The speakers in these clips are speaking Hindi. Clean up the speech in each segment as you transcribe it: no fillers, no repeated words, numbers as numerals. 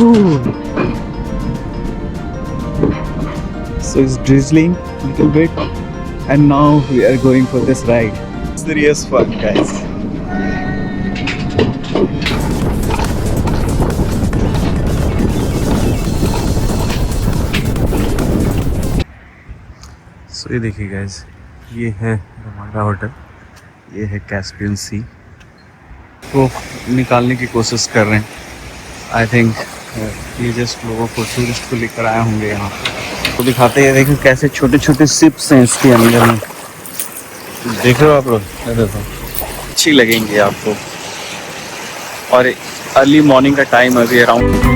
Ooh. So it's drizzling a little bit, and now we are going for this ride. Serious fun, guys. So ये देखिए guys, ये है रमांडा होटल, ये है कैस्पियन सी को निकालने की कोशिश कर रहे हैं। आई थिंक ये जस्ट लोगों को, टूरिस्ट को लेकर आए होंगे यहाँ तो दिखाते हैं। देखो कैसे छोटे छोटे शिप्स हैं इसके अंदर में, देख रहे हो आप लोग, देखो अच्छी लगेंगे आपको। और अर्ली मॉर्निंग का टाइम अभी around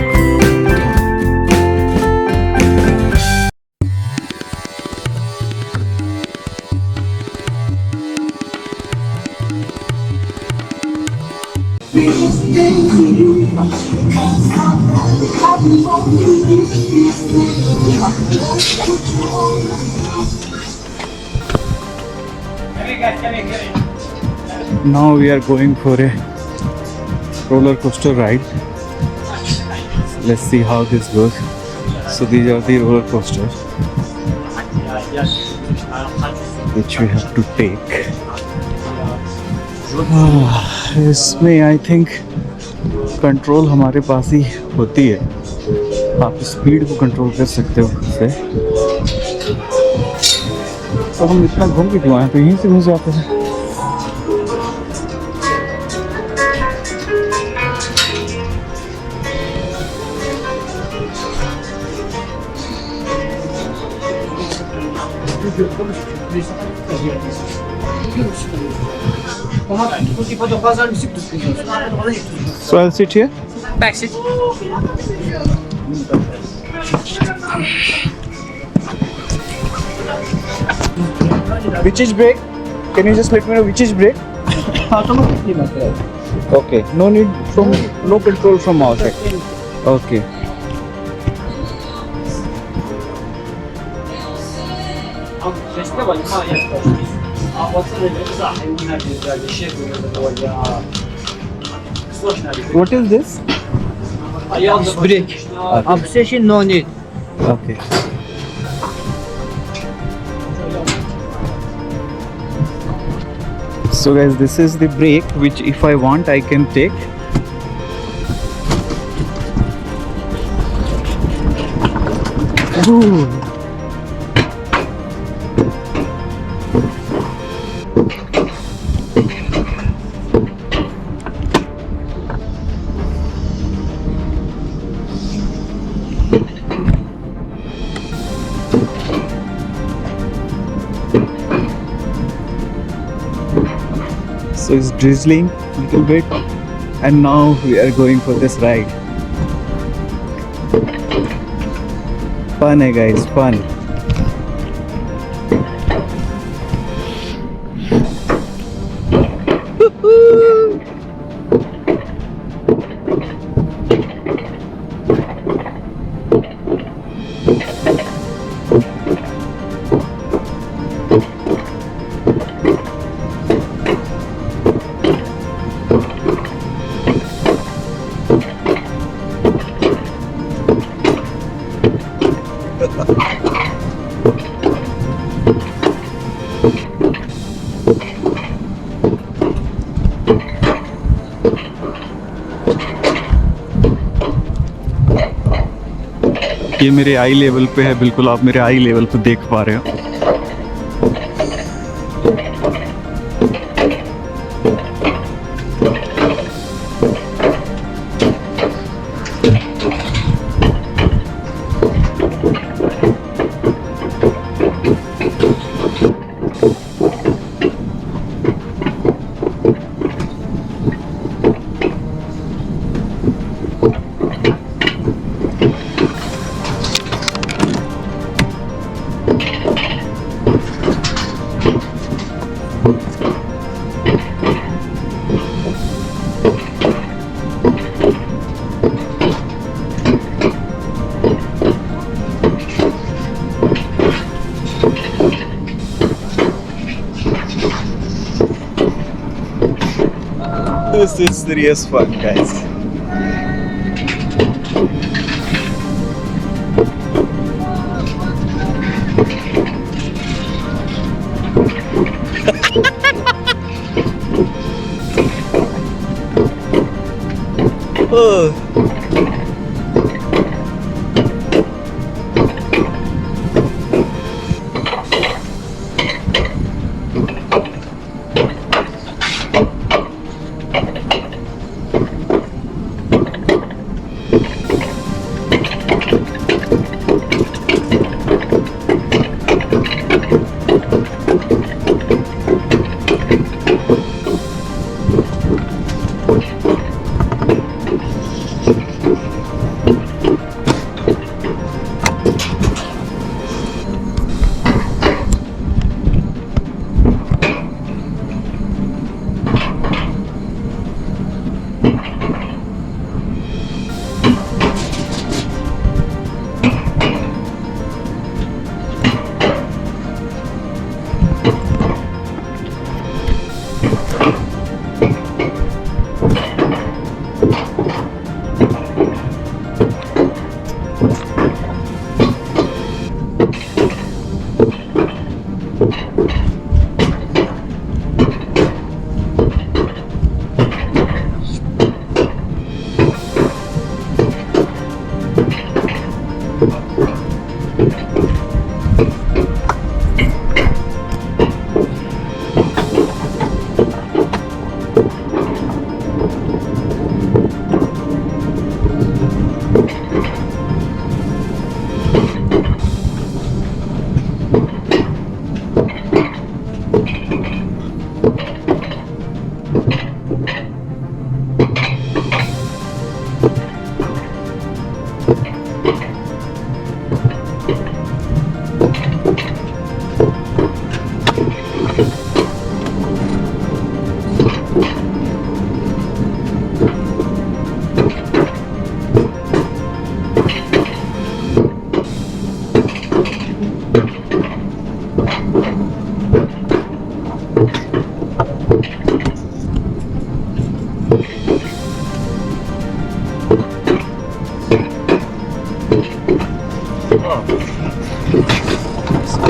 now we are going for a roller coaster ride. Let's see how this goes. So these are the roller coasters which we have to take. इसमें आई थिंक कंट्रोल हमारे पास ही होती है, आप स्पीड को कंट्रोल कर सकते हो उससे। तो हम इतना घूम के क्यों आए, तो यहीं से घुस जाते हैं। So I'll sit here. Back seat. Which is brake? Can you just let me know which is brake? Automatically, my friend. Okay. No need from, no control from our side. Okay. What is this? Brake. Obsession, no need. Okay. So guys, this is the brake which if I want I can take. Ooh. So it's drizzling a little bit, and now we are going for this ride. Fun hai guys, fun. ये मेरे आई लेवल पे है, बिल्कुल आप मेरे आई लेवल पे देख पा रहे हो। This is serious fun, guys.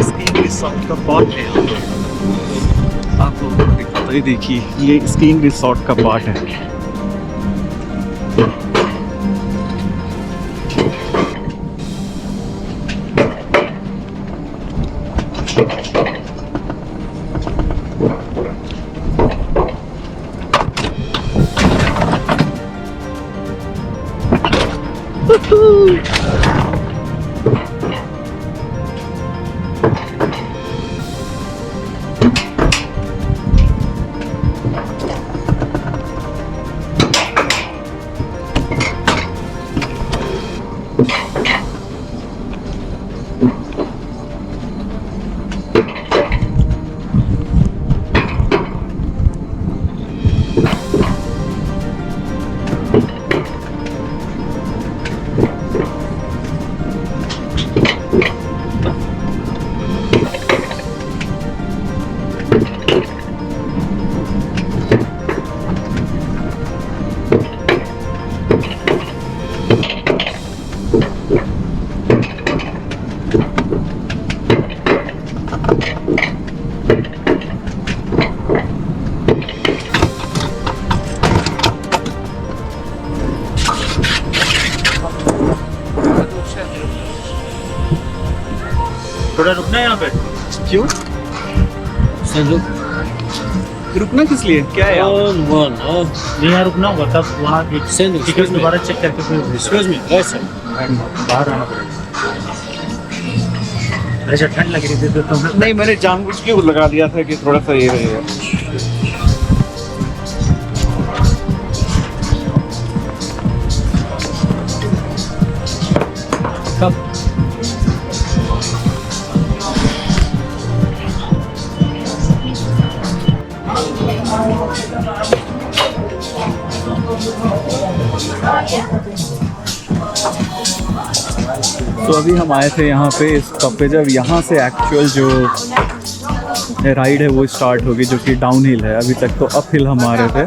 Skiing resort का पार्ट है यहाँ पे। आप लोगों को दिखता है, देखिए ये स्कीइंग रिसॉर्ट का पार्ट है। थोड़ा रुकना है यहाँ पे। क्यों? रुकना किस लिए? क्या है यहाँ? नहीं यहाँ रुकना होगा, तब वहाँ टिकट दोबारा चेक करके फिर बाहर आना पड़ेगा। ऐसा ठंड लग रही थी तो तुम नहीं, मैंने जानबूझ के वो लगा दिया था कि थोड़ा सा ये रहेगा। कब? तो अभी हम आए थे यहाँ पे इस कप पे, जब यहाँ से एक्चुअल जो राइड है वो स्टार्ट होगी, जो कि डाउन हिल है। अभी तक तो अप हिल हम आ रहे थे,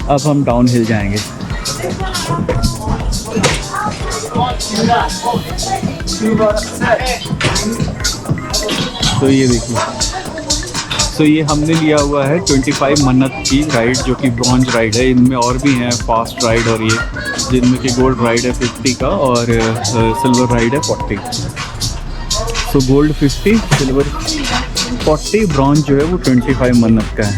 अब हम डाउन हिल जाएंगे। तो ये देखिए, सो ये हमने लिया हुआ है 25 मन्नत की राइड, जो कि ब्रॉन्ज राइड है। इनमें और भी हैं फास्ट राइड और ये, जिनमें कि गोल्ड राइड है 50 का और सिल्वर राइड है 40। सो गोल्ड 50, सिल्वर 40, ब्रॉन्ज जो है वो 25 मन्नत का है।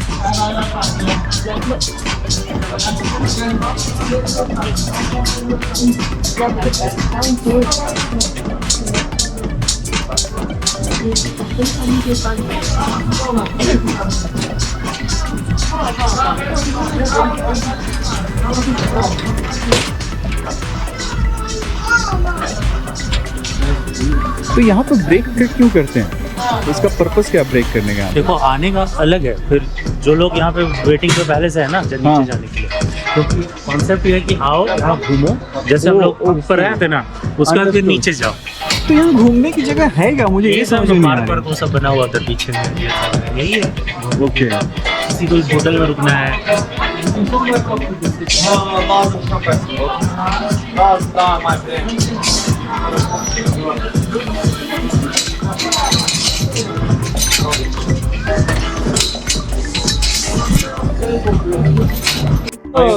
तो यहाँ पे ब्रेक क्यों करते हैं? इसका पर्पस क्या ब्रेक करने का? देखो आने का अलग है, फिर जो लोग यहाँ पे वेटिंग पे पहले से है ना नीचे हाँ। जाने के लिए, क्योंकि कॉन्सेप्ट ये है कि आओ यहाँ घूमो, जैसे हम लोग ऊपर आए थे ना उसके बाद फिर नीचे जाओ। तो यहाँ घूमने की जगह है क्या? मुझे ये समझ नहीं आ पार्क रहा वो सब बना हुआ था पीछे में, ये सब है, यही है। है। ओके, किसी को इस होटल में रुकना है।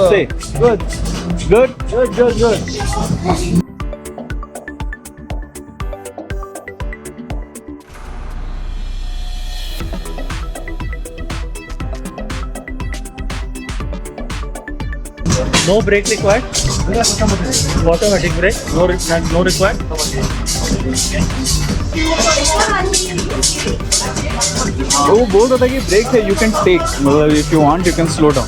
Say, good. No break required. Automatic break. No required. वो बोल रहा था कि ब्रेक है, यू कैन टेक, मतलब if you want you can slow down.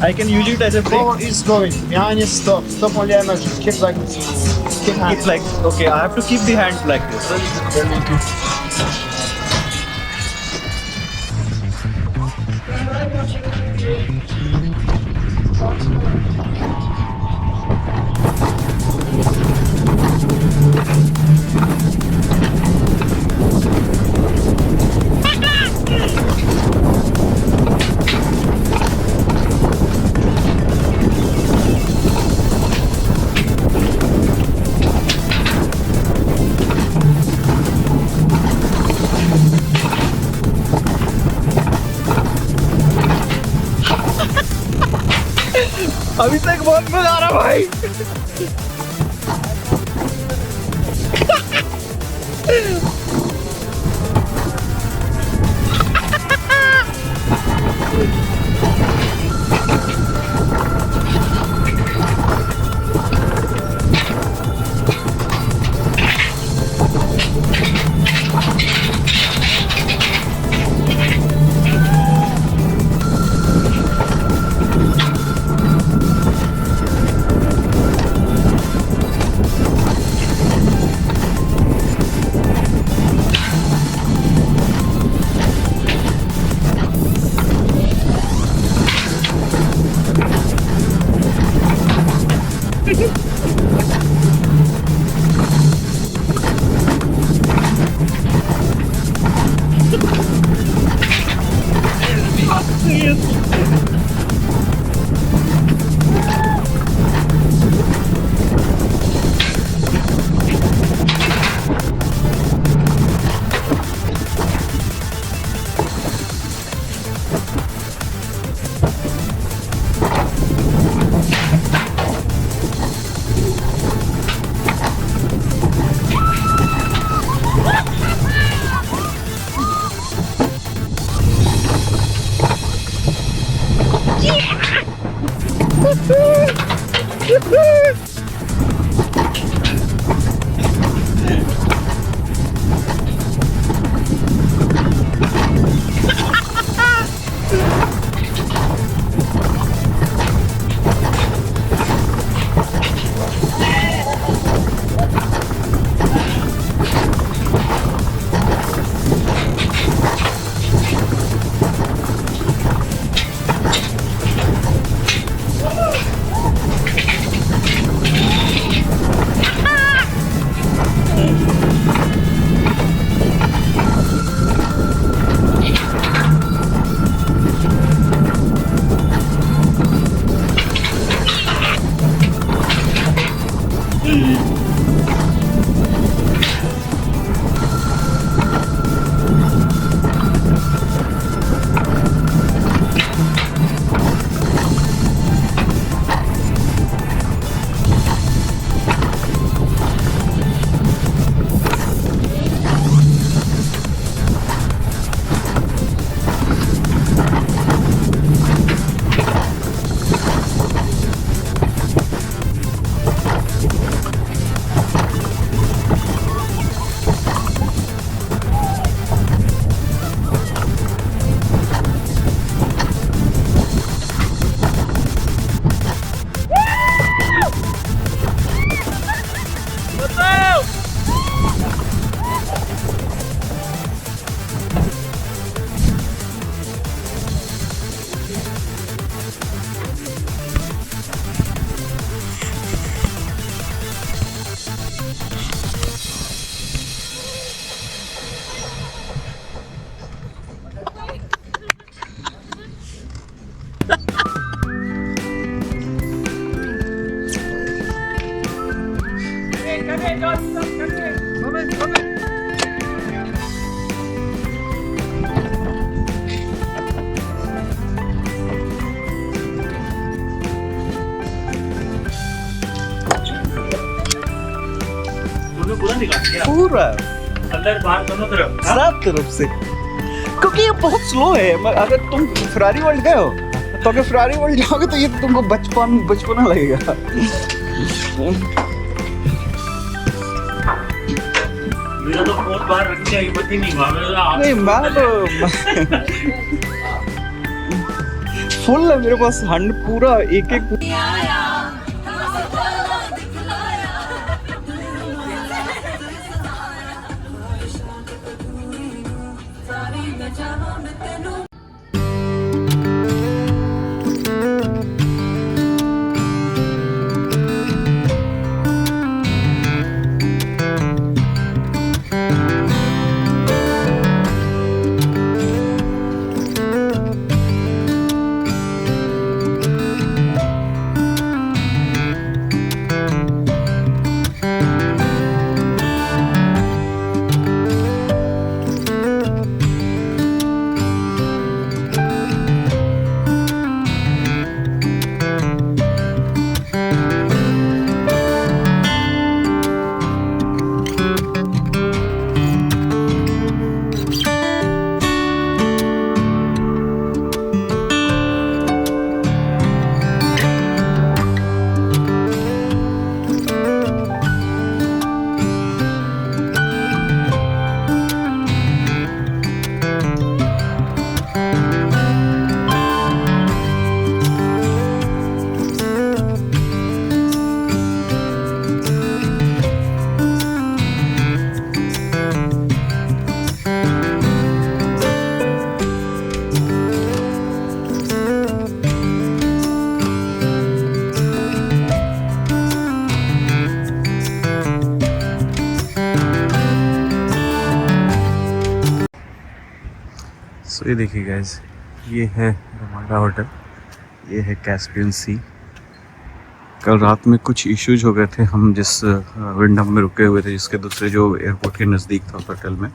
I can use it as a break. Forward is going. Behind is stop. Stop only emergency. Keep like this. Keep hand. It's like, okay, I have to keep the hand like this. अभी तक बहुत मजा आ रहा भाई। तुम्हें पूरा निकाल दिया पूरा अंदर बाहर दोनों तरफ हाँ? सब तरफ से, क्योंकि ये बहुत स्लो है। अगर तुम फरारी वर्ल्ड गए हो तो अगर फरारी वर्ल्ड जाओगे तो ये तुमको बचपना लगेगा। मेरा तो फोन बाहर रखने की हिम्मत ही नहीं हुआ नहीं मैं तो फुल है मेरे पास, 100 पूरा एक सो ये देखिए गाइस, ये है रमांडा होटल, ये है कैस्पियन सी। कल रात में कुछ इश्यूज हो गए थे, हम जिस विंडम में रुके हुए थे जिसके दूसरे जो एयरपोर्ट के नज़दीक था उस होटल में,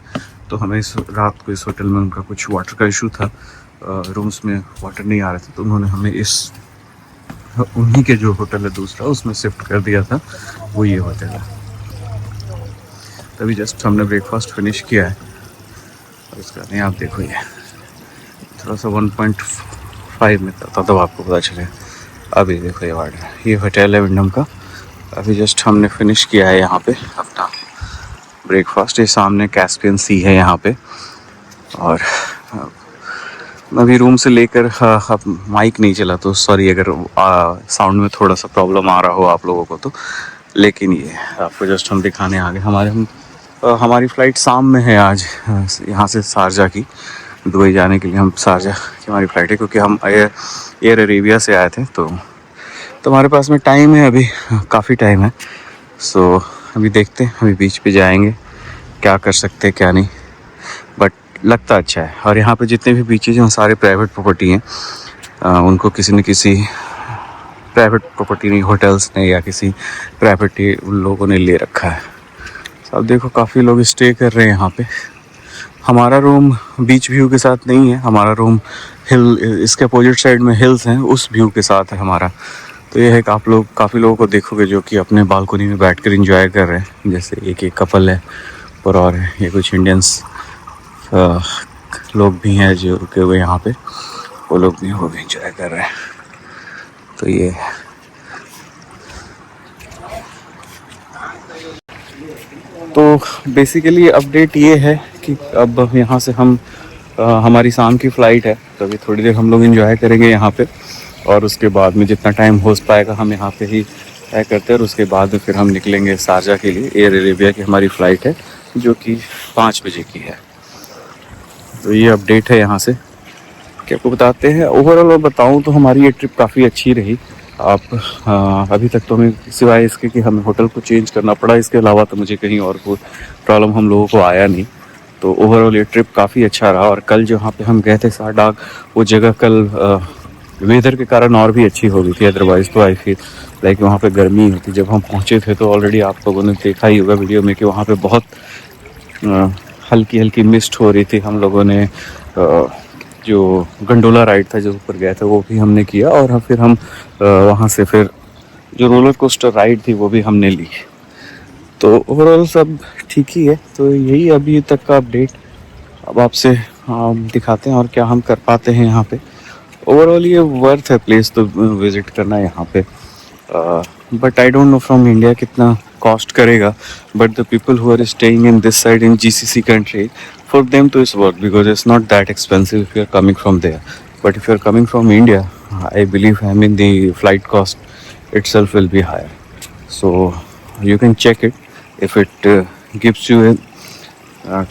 तो हमें इस रात को इस होटल में उनका कुछ वाटर का इशू था, रूम्स में वाटर नहीं आ रहे थे, तो उन्होंने हमें इस उन्हीं के जो होटल है दूसरा उसमें शिफ्ट कर दिया था, वो ये होटल है। तभी जस्ट हमने ब्रेकफास्ट फिनिश किया है और उसका नहीं आप देखो, ये थोड़ा सा 1.5 में था तब आपको पता चले। अभी देखो ये वार्ड है, ये होटल है विंडम का। अभी जस्ट हमने फिनिश किया है यहाँ पे अपना ब्रेकफास्ट। ये सामने कैस्पियन सी है यहाँ पे। और मैं अभी रूम से लेकर अब माइक नहीं चला, तो सॉरी अगर साउंड में थोड़ा सा प्रॉब्लम आ रहा हो आप लोगों को तो, लेकिन ये आपको जस्ट हम दिखाने आ गए। हमारी फ़्लाइट शाम में है आज, यहाँ से शारजा की, दुबई जाने के लिए हम शारजा की हमारी फ़्लाइट है, क्योंकि हम एयर अरेबिया से आए थे। तो हमारे पास में टाइम है, अभी काफ़ी टाइम है। सो अभी देखते हैं, अभी बीच पे जाएंगे, क्या कर सकते हैं क्या नहीं, बट लगता अच्छा है। और यहाँ पे जितने भी बीचेज हैं वो सारे प्राइवेट प्रॉपर्टी हैं, उनको किसी न किसी प्राइवेट प्रॉपर्टी नहीं, होटल्स ने या किसी प्रॉपर्टी उन लोगों ने ले रखा है। अब देखो काफ़ी लोग स्टे कर रहे हैं यहाँ पे। हमारा रूम बीच व्यू के साथ नहीं है, हमारा रूम हिल, इसके अपोजिट साइड में हिल्स हैं, उस व्यू के साथ है हमारा। तो ये है कि आप लोग काफ़ी लोगों को देखोगे जो कि अपने बालकनी में बैठकर एंजॉय कर रहे हैं। जैसे एक कपल है और है, ये कुछ इंडियंस लोग भी हैं जो रुके हुए यहाँ पे, वो लोग भी एंजॉय कर रहे हैं। तो ये तो बेसिकली अपडेट ये है कि अब यहाँ से हम हमारी शाम की फ़्लाइट है, तो अभी थोड़ी देर हम लोग एंजॉय करेंगे यहाँ पे, और उसके बाद में जितना टाइम हो पाएगा हम यहाँ पे ही तय करते हैं। और उसके बाद में फिर हम निकलेंगे शारजा के लिए। एयर अरेबिया की हमारी फ़्लाइट है जो कि 5 बजे की है। तो ये अपडेट है यहाँ से कि आपको बताते हैं। ओवरऑल बताऊँ तो हमारी ये ट्रिप काफ़ी अच्छी रही। आप अभी तक तो हमें सिवाय इसके कि हमें होटल को चेंज करना पड़ा, इसके अलावा तो मुझे कहीं और कोई प्रॉब्लम हम लोगों को आया नहीं। तो ओवरऑल ये ट्रिप काफ़ी अच्छा रहा। और कल जहाँ पे हम गए थे सारडाग, वो जगह कल वेदर के कारण और भी अच्छी हो गई थी। अदरवाइज़ तो आई फील लाइक वहाँ पे गर्मी होती। जब हम पहुँचे थे तो ऑलरेडी आप लोगों ने देखा ही होगा वीडियो में कि वहाँ पे बहुत हल्की हल्की मिस्ट हो रही थी। हम लोगों ने जो गंडोला राइड था जो ऊपर गया था वो भी हमने किया, और फिर हम वहाँ से फिर जो रोलर कोस्टर राइड थी वो भी हमने ली। तो ओवरऑल सब ठीक ही है। तो यही अभी तक का अपडेट। अब आपसे दिखाते हैं और क्या हम कर पाते हैं यहाँ पे। ओवरऑल ये वर्थ है प्लेस तो विजिट करना यहाँ पे। But I don't know from India कितना कॉस्ट करेगा, but the people who are staying in this side in GCC country, for them तो it's worth because it's not that expensive if you are coming from there. But if you are coming from India, I believe I mean the flight cost itself will be higher. So you can check it. If it gives you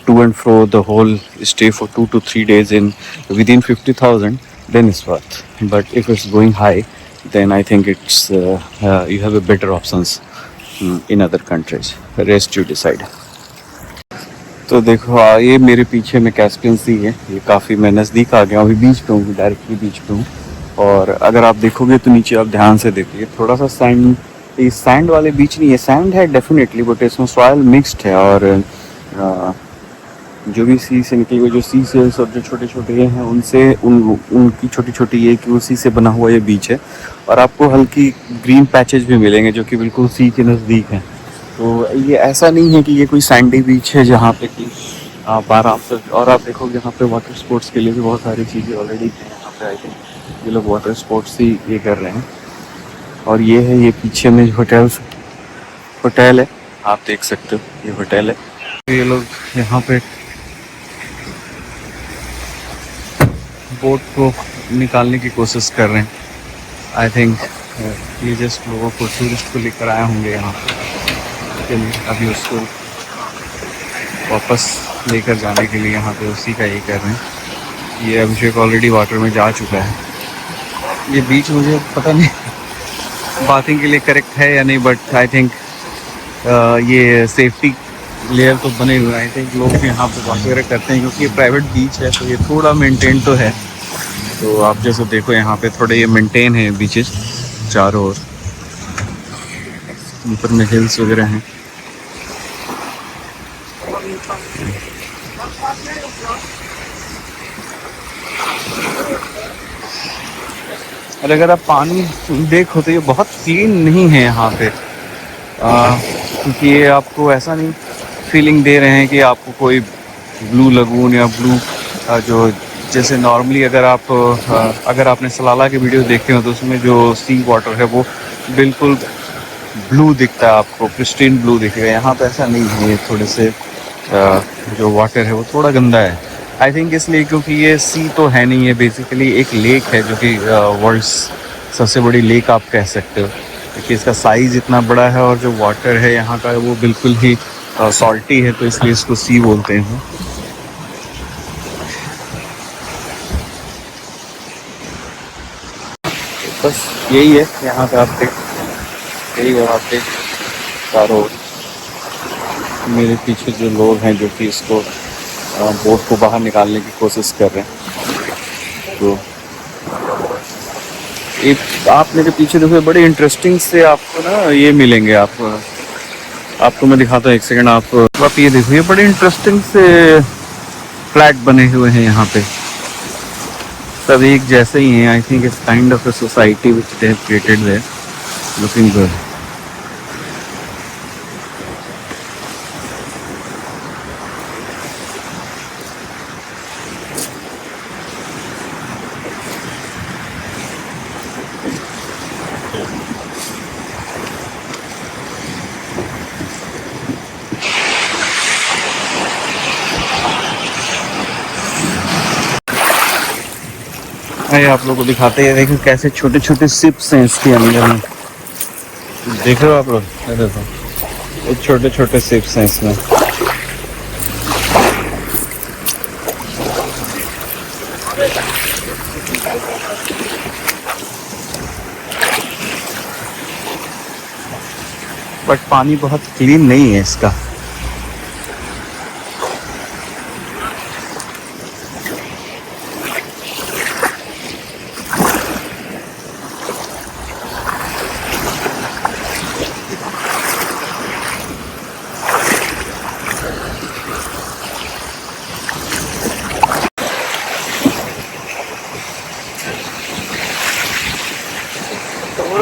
to and fro the whole stay for 2 to 3 days in within 50,000, then it's worth. But if it's going high, then I think it's you have a better options in other countries. Rest you decide. तो देखो ये मेरे पीछे में कैस्पियन सी है। ये काफ़ी मैं नज़दीक आ गया हूँ, अभी बीच पे हूँ, डायरेक्टली बीच पे हूँ। और अगर आप देखोगे तो नीचे आप ध्यान से देखिए, थोड़ा सा सैंड, ये सैंड वाले बीच नहीं है, सैंड है डेफिनेटली, बट इसमें सॉइल मिक्स्ड है। और जो भी सी से निकले हुए जो सी सेल्स और जो छोटे छोटे ये हैं उनसे उनकी छोटी छोटी ये कि उसी से बना हुआ ये बीच है। और आपको हल्की ग्रीन पैचेज भी मिलेंगे जो कि बिल्कुल सी के नज़दीक हैं। तो ये ऐसा नहीं है कि ये कोई सैंडी बीच है जहाँ पे कि आप आराम से, और आप देखोगे यहाँ पे वाटर स्पोर्ट्स के लिए भी बहुत सारी चीज़ें ऑलरेडी हैं यहाँ पे। आई थिंक ये लोग वाटर स्पोर्ट्स ही ये कर रहे हैं। और ये है, ये पीछे में होटल है, आप देख सकते हो ये होटल है। ये लोग यहाँ पे बोट को निकालने की कोशिश कर रहे हैं। आई थिंक ये जस्ट लोगों को, टूरिस्ट को लेकर आए होंगे यहाँ के लिए, अभी उसको वापस लेकर जाने के लिए यहाँ पे उसी का ये कर रहे हैं। ये अभिषेक ऑलरेडी वाटर में जा चुका है। ये बीच मुझे पता नहीं बाथिंग के लिए करेक्ट है या नहीं, बट आई थिंक ये सेफ्टी लेयर तो बने हुए हैं। आई थिंक लोग भी यहाँ पे वॉश वगैरह करते हैं क्योंकि ये प्राइवेट बीच है, तो ये थोड़ा मेंटेन तो है। तो आप जैसे देखो यहाँ पे थोड़े ये मेंटेन है बीचेस चारों ओर, ऊपर में हिल्स वगैरह हैं। और अगर आप पानी देखो तो ये बहुत क्लीन नहीं है यहाँ पे, क्योंकि ये आपको ऐसा नहीं फीलिंग दे रहे हैं कि आपको कोई ब्लू लगून या ब्लू जो जैसे नॉर्मली अगर आपने सलाला के वीडियो देखे हो तो उसमें जो सी वाटर है वो बिल्कुल ब्लू दिखता है, आपको प्रिस्टीन ब्लू दिखेगा। यहाँ पे ऐसा नहीं है, थोड़े से जो वाटर है वो थोड़ा गंदा है। आई थिंक इसलिए क्योंकि ये सी तो है नहीं, है बेसिकली एक लेक है जो कि वर्ल्ड्स सबसे बड़ी लेक आप कह सकते हो, क्योंकि इसका साइज़ इतना बड़ा है और जो वाटर है यहाँ का वो बिल्कुल ही सॉल्टी है, तो इसलिए इसको सी बोलते हैं। बस यही है यहाँ पे आप देख, यही और आप देख चारों मेरे पीछे जो लोग हैं जो कि इसको बोट को बाहर निकालने की कोशिश कर रहे हैं। तो एक आप मेरे पीछे देखो, बड़े इंटरेस्टिंग से आपको ना ये मिलेंगे। आपको मैं दिखाता हूँ, एक सेकंड। आप ये देखो, ये बड़े इंटरेस्टिंग से फ्लैट बने हुए हैं यहाँ पे, सब एक जैसे ही हैं। I think it's kind of a society which they have created their, looking good. आइए आप लोगों को दिखाते हैं, देखो कैसे छोटे छोटे सिप्स हैं इसके अंदर में। देख रहे हो आप लोग, देखो ये छोटे छोटे सिप्स हैं इसमें। बट पानी बहुत क्लीन नहीं है इसका।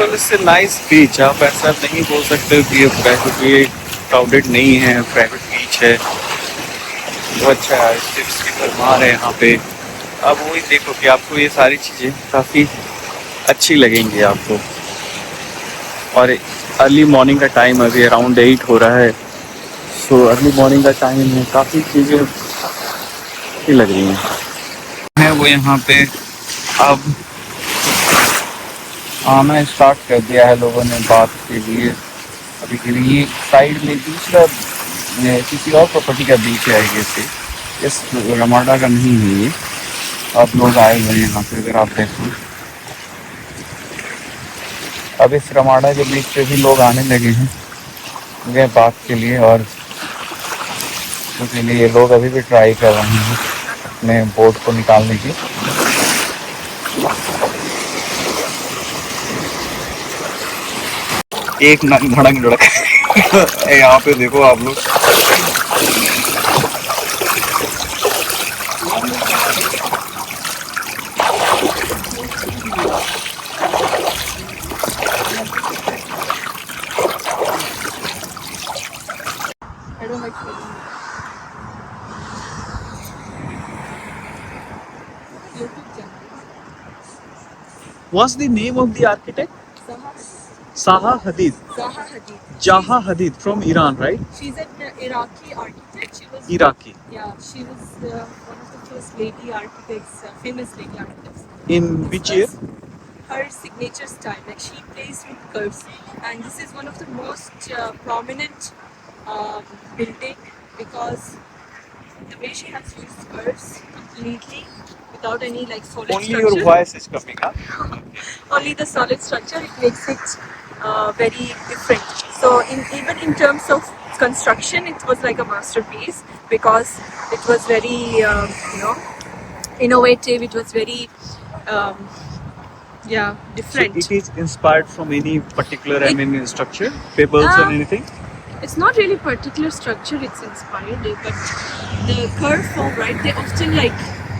इससे नाइस बीच, आप ऐसा नहीं बोल सकते कि ये क्राउडेड नहीं है, प्राइवेट बीच है, वो अच्छा है, स्टिप्स की भरमार है यहाँ पे। अब वही देखो कि आपको ये सारी चीज़ें काफ़ी अच्छी लगेंगी आपको। और अर्ली मॉर्निंग का टाइम अभी अराउंड 8 हो रहा है, सो अर्ली मॉर्निंग का टाइम में काफ़ी चीज़ें अच्छी लग रही हैं। वो यहाँ पे अब आना स्टार्ट कर दिया है लोगों ने बात के लिए। अभी के लिए साइड में दूसरा किसी और प्रॉपर्टी का बीच है आगे से, इस रमाडा का नहीं है ये। अब लोग आए हुए हैं यहाँ पे, अगर आप देखो अब इस रमाडा के बीच पे भी लोग आने लगे हैं बात के लिए, और उसके लिए लोग अभी भी ट्राई कर रहे हैं अपने बोट को निकालने की। एक धड़क धड़क यहाँ पे देखो आप लोग, What's the name of the architect? Zaha Hadid. Zaha Hadid. Jaha Hadid from Iran, right? She's an Iraqi architect. She was Iraqi. Yeah, she was one of the first lady architects, famous lady architects. In which year? Her signature style, like she plays with curves, and this is one of the most prominent building because the way she has used curves completely without any like solid Only structure. your voice is coming up. Only the solid structure, it makes it very different. So even in terms of construction, it was like a masterpiece because it was very innovative. It was very different. So it is inspired from any particular structure, pebbles or anything? It's not really particular structure it's inspired, but the curve form, right? They often like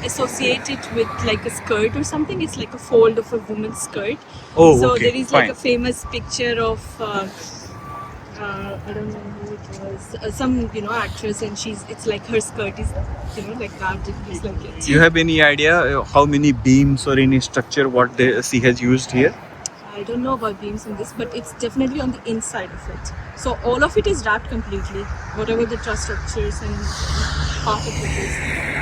associate it with like a skirt or something. It's like a fold of a woman's skirt. Oh, so okay, there is like fine. a famous picture of I don't know who it was, some actress, and it's like her skirt is like that. It looks like it. Do you have any idea how many beams or any structure what she has used here? I don't know about beams in this, but it's definitely on the inside of it. So all of it is wrapped completely. Whatever the truss structures and part of it is,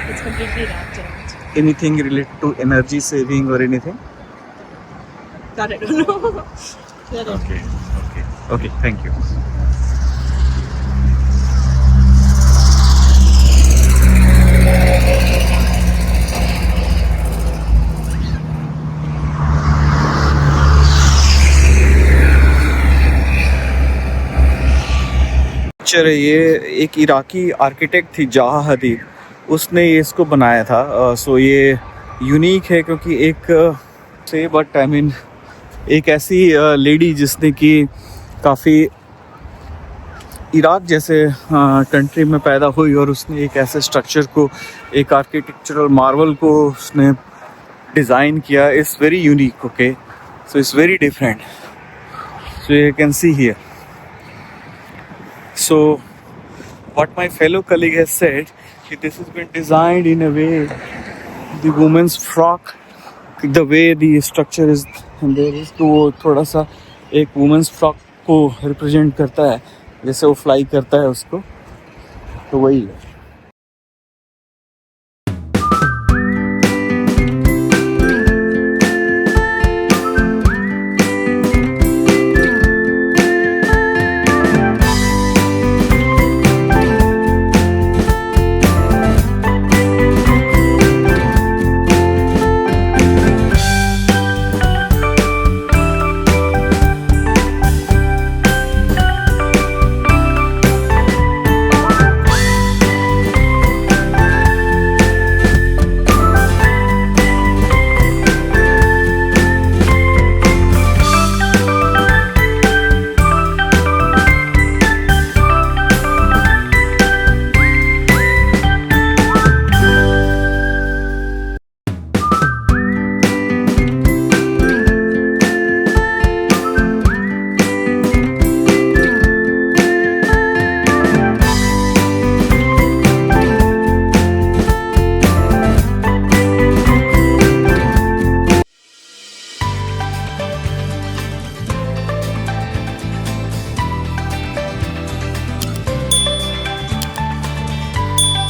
it's completely wrapped around. Anything related to energy saving or anything? That I don't know. That I don't know. Okay, thank you. ये एक इराकी आर्किटेक्ट थी जहा हदीद, उसने ये इसको बनाया था। सो ये यूनिक है क्योंकि एक ऐसी लेडी जिसने कि काफ़ी इराक जैसे कंट्री में पैदा हुई और उसने एक ऐसे स्ट्रक्चर को, एक आर्किटेक्चरल मार्वल को उसने डिज़ाइन किया। It's very unique, okay, so it's very different. So you can see here. So what my fellow colleague has said, this has been designed in a way, the woman's frock, the way the structure is, and there is तो थोड़ा सा एक woman's frock को represent करता है, जैसे वो fly करता है उसको, तो वही है.